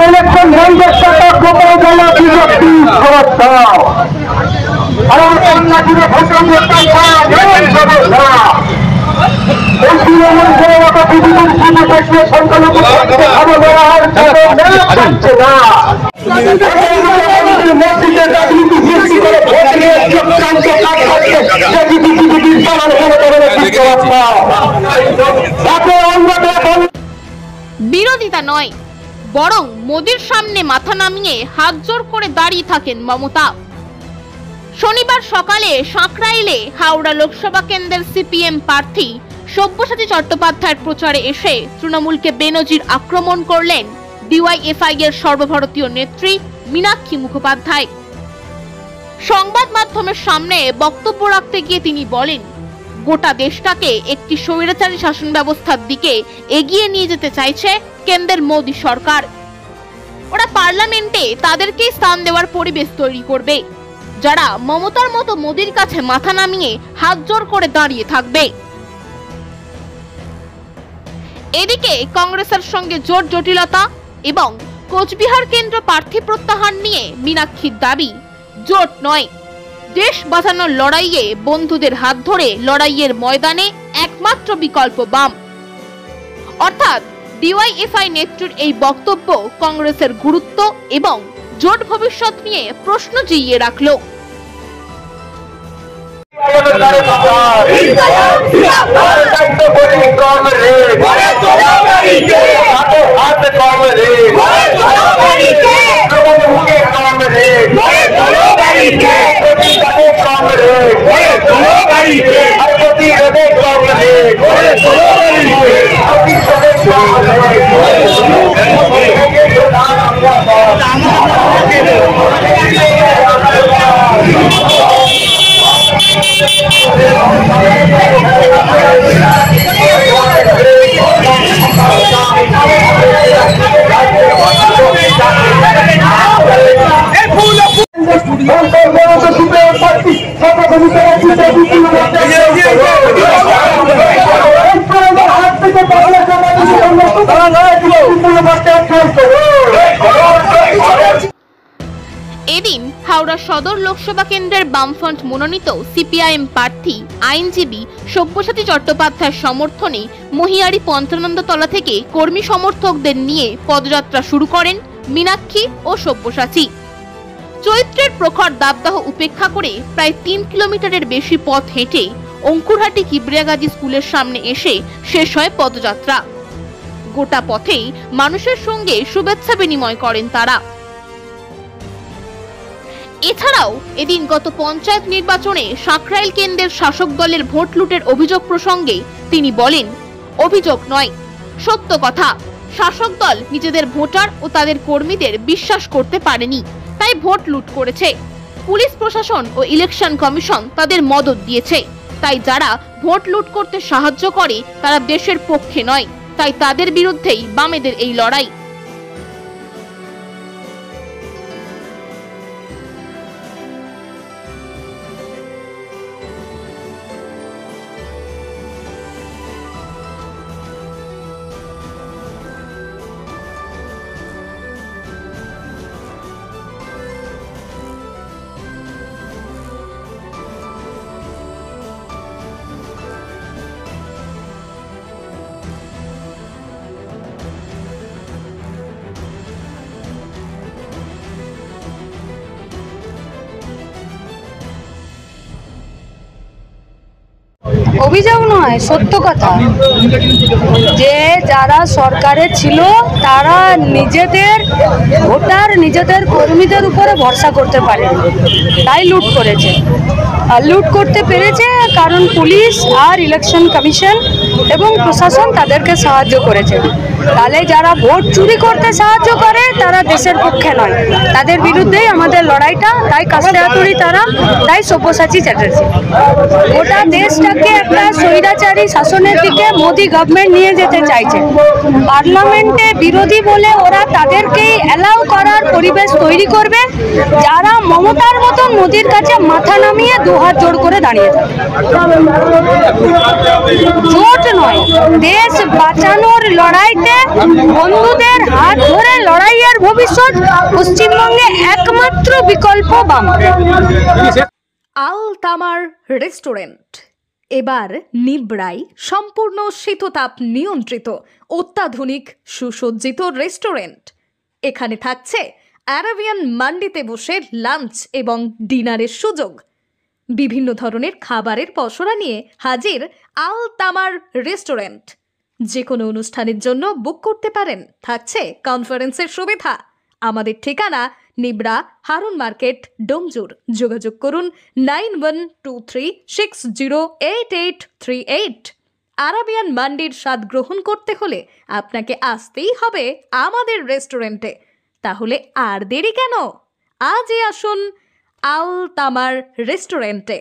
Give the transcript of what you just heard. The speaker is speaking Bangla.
ইলেকশন বন্ধের টাকা কোথাও গেল বিরক্তি খরচ দাও আর কন্যাগুলো ভোটার এই তৃণমূল করে মতো বিভিন্ন শুনে থাকলে সংখ্যালঘু ভালো দেওয়া হচ্ছে না মসজিদের রাজনীতি সৃষ্টি করে ভোট নিয়ে চক্রান্ত কাজ করছে বিরোধিতা নয়, বরং মোদির সামনে মাথা নামিয়ে হাত জোর করে দাঁড়িয়ে থাকেন মমতা। শনিবার সকালে সাঁকরাইলে হাওড়া লোকসভা কেন্দ্রের সিপিএম প্রার্থী সব্যসাচী চট্টোপাধ্যায়ের প্রচারে এসে তৃণমূলকে বেনজির আক্রমণ করলেন ডিওয়াইএফআই এর সর্বভারতীয় নেত্রী মীনাক্ষী মুখোপাধ্যায়। সংবাদ মাধ্যমের সামনে বক্তব্য রাখতে গিয়ে তিনি বলেন, গোটা দেশটাকে একটি স্বৈরাচারী শাসন ব্যবস্থার দিকে এগিয়ে নিয়ে যেতে চাইছে কেন্দ্রের মোদী সরকার। ওরা পার্লামেন্টে তাদেরকেই স্থান দেওয়ার পরিবেশ তৈরি করবে, যারা মমতার মতো মোদির কাছে মাথা নামিয়ে হাত জোর করে দাঁড়িয়ে থাকবে। এদিকে কংগ্রেসের সঙ্গে জোট জটিলতা এবং কোচবিহার কেন্দ্র প্রার্থী প্রত্যাহার নিয়ে মীনাক্ষীর দাবি, জোট নয়, দেশ বাঁচানোর লড়াইয়ে বন্ধুদের হাত ধরে লড়াইয়ের ময়দানে একমাত্র বিকল্প বাম। অর্থাৎ ডিওয়াইএফআই নেত্রীর এই বক্তব্য কংগ্রেসের গুরুত্ব এবং জোট ভবিষ্যৎ নিয়ে প্রশ্ন জিইয়ে রাখল। এদিন হাওড়া সদর লোকসভা কেন্দ্রের বামফ্রন্ট মনোনীত সিপিআইএম প্রার্থী আইনজীবী সব্যসাচী চট্টোপাধ্যায়ের সমর্থনে মহিয়ারি পঞ্চানন্দতলা থেকে কর্মী সমর্থকদের নিয়ে পদযাত্রা শুরু করেন মীনাক্ষী ও সব্যসাচী। চৈত্রের প্রখর দাবদাহ উপেক্ষা করে প্রায় 3 কিলোমিটারের বেশি পথ হেঁটে অঙ্কুরহাটি কিবরিয়াগাজী স্কুলের সামনে এসে শেষ হয় পদযাত্রা। গোটা পথেই মানুষের সঙ্গে শুভেচ্ছা বিনিময় করেন তারা। এছাড়াও এদিন গত পঞ্চায়েত নির্বাচনে সাঁকরাইল কেন্দ্রের শাসক দলের ভোট লুটের অভিযোগ প্রসঙ্গে তিনি বলেন, অভিযোগ নয়, সত্য কথা। শাসক দল নিজেদের ভোটার ও তাদের কর্মীদের বিশ্বাস করতে পারেনি, তাই ভোট লুট করেছে। পুলিশ প্রশাসন ও ইলেকশন কমিশন তাদের মদত দিয়েছে, তাই যারা ভোট লুট করতে সাহায্য করে তারা দেশের পক্ষে নয়, তাই তাদের বিরুদ্ধেই বামেদের এই লড়াই। অভিযোগ নয়, সত্য কথা। যে যারা সরকারে ছিল তারা নিজেদের ভোটার নিজেদের কর্মীদের উপরে ভরসা করতে পারে, তাই লুট করেছে। আর লুট করতে পেরেছে কারণ পুলিশ আর ইলেকশন কমিশন এবং প্রশাসন তাদেরকে সাহায্য করেছে। তাহলে যারা ভোট চুরি করতে সাহায্য করে তারা দেশের পক্ষে নয়, তাদের বিরুদ্ধেই আমাদের লড়াইটা। তাই কাস্তে হাতুড়ি তারা, তাই সব্যসাচী চ্যাটার্জি। গোটা দেশটাকে একটা স্বৈরাচারী শাসনের দিকে মোদি গভর্নমেন্ট নিয়ে যেতে চাইছে। পার্লামেন্টে বিরোধী বলে ওরা তাদেরকেই অ্যালাউ করার পরিবেশ তৈরি করবে যারা মমতার মতন মোদির কাছে মাথা নামিয়ে দুহাত জোড় করে দাঁড়িয়ে থাকে। জোট নয়, দেশ বাঁচানোর লড়াইতে বন্ধুদের হাত ধরে লড়াইয়ের ভবিষ্যৎ পশ্চিমবঙ্গে একমাত্র বিকল্প বাম। আল তামার রেস্টুরেন্ট এবার নিবড়াই সম্পূর্ণ শীততাপ নিয়ন্ত্রিত অত্যাধুনিক সুসজ্জিত রেস্টুরেন্ট। এখানে থাকছে অ্যারাবিয়ান মান্ডিতে বসে লাঞ্চ এবং ডিনারের সুযোগ। বিভিন্ন ধরনের খাবারের পসরা নিয়ে হাজির আল তামার রেস্টুরেন্ট। যে কোনো অনুষ্ঠানের জন্য বুক করতে পারেন, থাকছে কনফারেন্সের সুবিধা। আমাদের ঠিকানা নিবড়া হারুন মার্কেট, ডোমজুর। যোগাযোগ করুন 9123608838। আরাবিয়ান মান্ডির স্বাদ গ্রহণ করতে হলে আপনাকে আসতেই হবে আমাদের রেস্টুরেন্টে। তাহলে আর দেরি কেন? আজই আসুন আল তামার রেস্টুরেন্টে।